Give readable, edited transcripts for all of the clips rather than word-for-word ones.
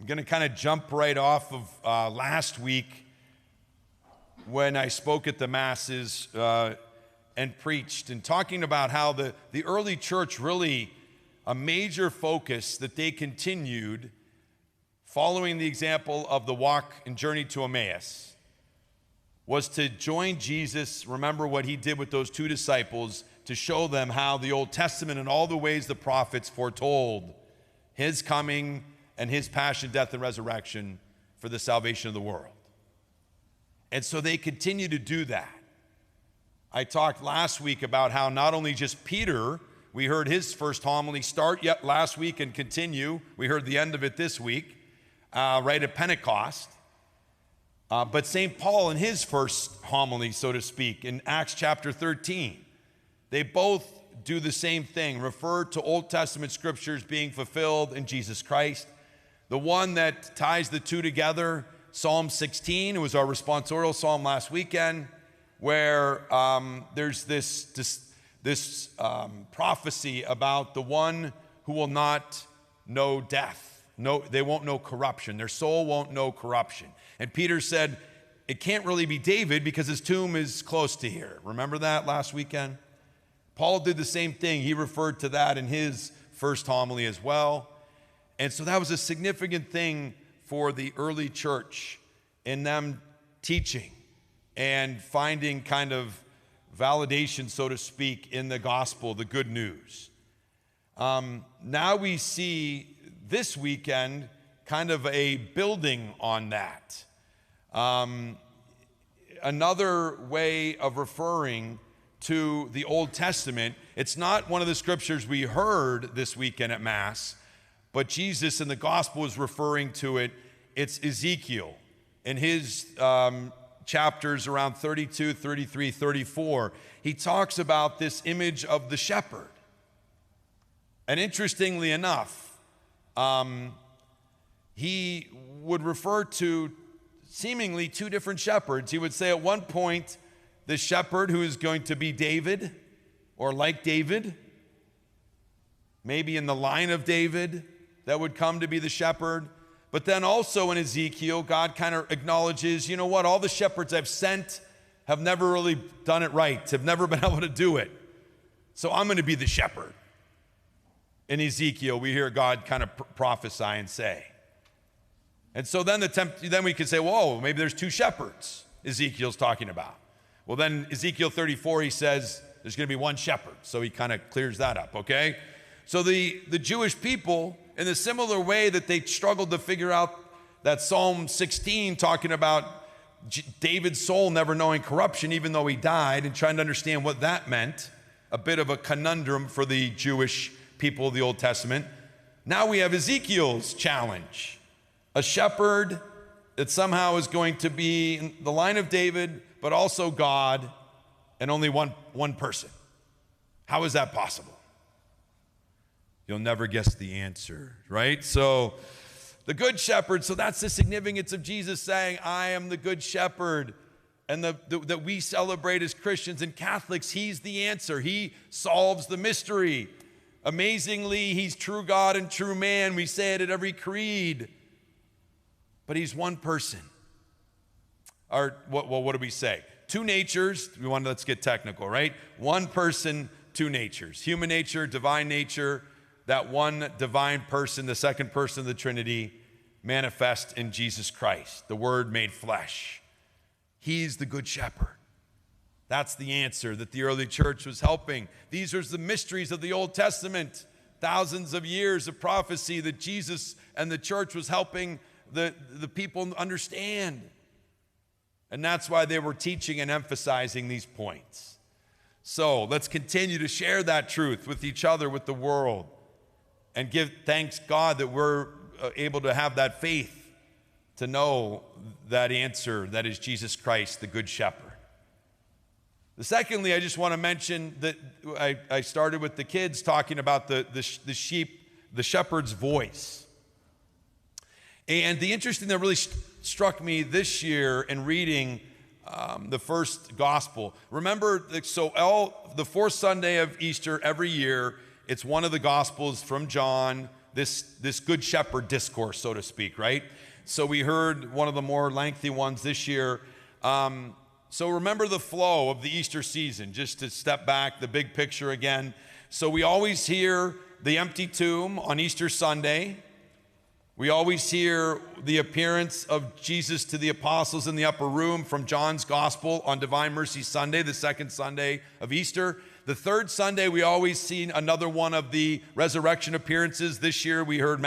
I'm going to kind of jump right off of last week when I spoke at the masses and preached and talking about how the early church really, a major focus that they continued following the example of the walk and journey to Emmaus was to join Jesus, remember what he did with those two disciples, to show them how the Old Testament and all the ways the prophets foretold his coming and his passion, death, and resurrection for the salvation of the world. And so they continue to do that. I talked last week about how not only just Peter, we heard his first homily start yet last week and continue. We heard the end of it this week, right at Pentecost. But St. Paul in his first homily, so to speak, in Acts chapter 13, they both do the same thing, refer to Old Testament scriptures being fulfilled in Jesus Christ. The one that ties the two together, Psalm 16, it was our responsorial psalm last weekend, where there's this prophecy about the one who will not know death. No, they won't know corruption. Their soul won't know corruption. And Peter said, it can't really be David because his tomb is close to here. Remember that last weekend? Paul did the same thing. He referred to that in his first homily as well. And so that was a significant thing for the early church in them teaching and finding kind of validation, so to speak, in the gospel, the good news. Now we see this weekend kind of a building on that. Another way of referring to the Old Testament, it's not one of the scriptures we heard this weekend at Mass, but Jesus in the gospel is referring to it. It's Ezekiel in his chapters around 32, 33, 34. He talks about this image of the shepherd. And interestingly enough, he would refer to seemingly two different shepherds. He would say at one point, the shepherd who is going to be David, or like David, maybe in the line of David, that would come to be the shepherd. But then also in Ezekiel, God kind of acknowledges, you know what, all the shepherds I've sent have never really done it right, have never been able to do it. So I'm going to be the shepherd. In Ezekiel, we hear God kind of prophesy and say. And so then we could say, whoa, maybe there's two shepherds Ezekiel's talking about. Well, then Ezekiel 34, he says there's going to be one shepherd. So he kind of clears that up, okay? So the Jewish people, in a similar way that they struggled to figure out that Psalm 16 talking about David's soul never knowing corruption even though he died, and trying to understand what that meant, a bit of a conundrum for the Jewish people of the Old Testament. Now we have Ezekiel's challenge. A shepherd that somehow is going to be in the line of David, but also God, and only one person. How is that possible? You'll never guess the answer, right? So the good shepherd, so that's the significance of Jesus saying, I am the good shepherd. And that we celebrate as Christians and Catholics, he's the answer. He solves the mystery. Amazingly, he's true God and true man. We say it at every creed. But he's one person. Or what do we say? Two natures. Let's get technical, right? One person, two natures. Human nature, divine nature. That one divine person, the second person of the Trinity, manifest in Jesus Christ, the Word made flesh. He's the good shepherd. That's the answer that the early church was helping. These are the mysteries of the Old Testament, thousands of years of prophecy that Jesus and the church was helping the people understand. And that's why they were teaching and emphasizing these points. So let's continue to share that truth with each other, with the world, and give thanks God that we're able to have that faith to know that answer that is Jesus Christ, the Good Shepherd. Secondly, I just want to mention that I started with the kids talking about the sheep, the shepherd's voice. And the interesting that really struck me this year in reading the first gospel. Remember, the fourth Sunday of Easter every year, it's one of the gospels from John this Good Shepherd discourse, so to speak, right? So we heard one of the more lengthy ones this year. So remember the flow of the Easter season, just to step back, the big picture again. So we always hear the empty tomb on Easter Sunday. We always hear the appearance of Jesus to the apostles in the upper room from John's Gospel on Divine Mercy Sunday, the second Sunday of Easter. The third Sunday, we always see another one of the resurrection appearances. This year, we heard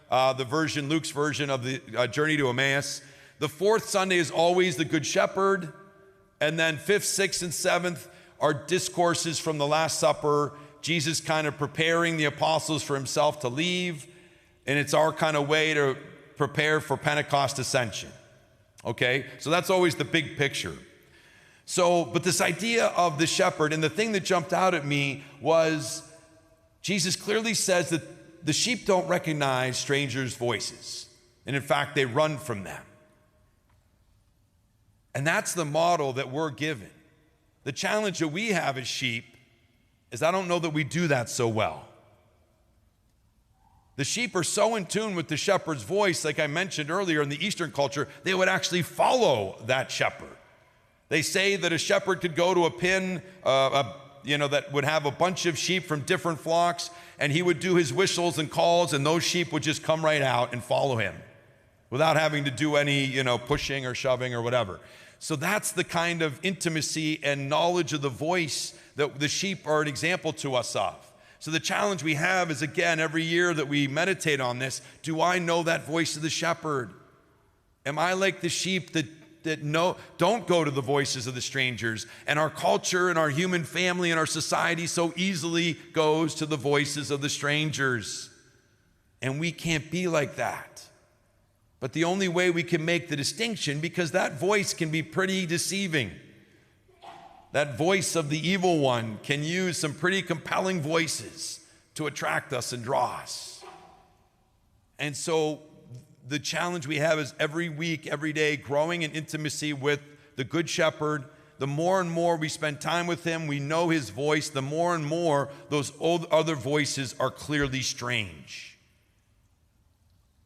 Luke's version of the journey to Emmaus. The fourth Sunday is always the Good Shepherd. And then fifth, sixth, and seventh are discourses from the Last Supper, Jesus kind of preparing the apostles for himself to leave. And it's our kind of way to prepare for Pentecost ascension. Okay? So that's always the big picture. So, but this idea of the shepherd, and the thing that jumped out at me was Jesus clearly says that the sheep don't recognize strangers' voices. And in fact, they run from them. And that's the model that we're given. The challenge that we have as sheep is I don't know that we do that so well. The sheep are so in tune with the shepherd's voice, like I mentioned earlier in the Eastern culture, they would actually follow that shepherd. They say that a shepherd could go to a pen, that would have a bunch of sheep from different flocks, and he would do his whistles and calls, and those sheep would just come right out and follow him without having to do any, pushing or shoving or whatever. So that's the kind of intimacy and knowledge of the voice that the sheep are an example to us of. So the challenge we have is, again, every year that we meditate on this, do I know that voice of the shepherd? Am I like the sheep that don't go to the voices of the strangers? And our culture and our human family and our society so easily goes to the voices of the strangers. And we can't be like that. But the only way we can make the distinction, because that voice can be pretty deceiving. That voice of the evil one can use some pretty compelling voices to attract us and draw us. And so the challenge we have is every week, every day, growing in intimacy with the Good Shepherd. The more and more we spend time with him, we know his voice, the more and more those other voices are clearly strange.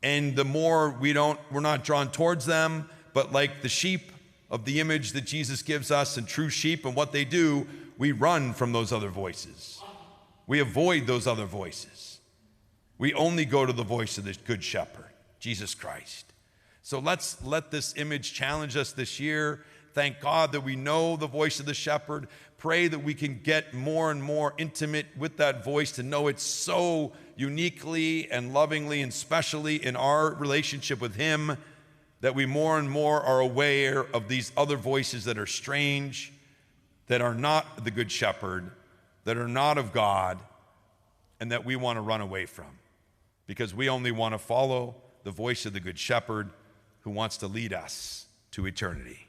And the more we're not drawn towards them, but like the sheep of the image that Jesus gives us and true sheep and what they do, we run from those other voices. We avoid those other voices. We only go to the voice of the Good Shepherd, Jesus Christ. So let's let this image challenge us this year. Thank God that we know the voice of the shepherd. Pray that we can get more and more intimate with that voice, to know it so uniquely and lovingly and specially in our relationship with him, that we more and more are aware of these other voices that are strange, that are not the Good Shepherd, that are not of God, and that we want to run away from, because we only want to follow the voice of the Good Shepherd who wants to lead us to eternity.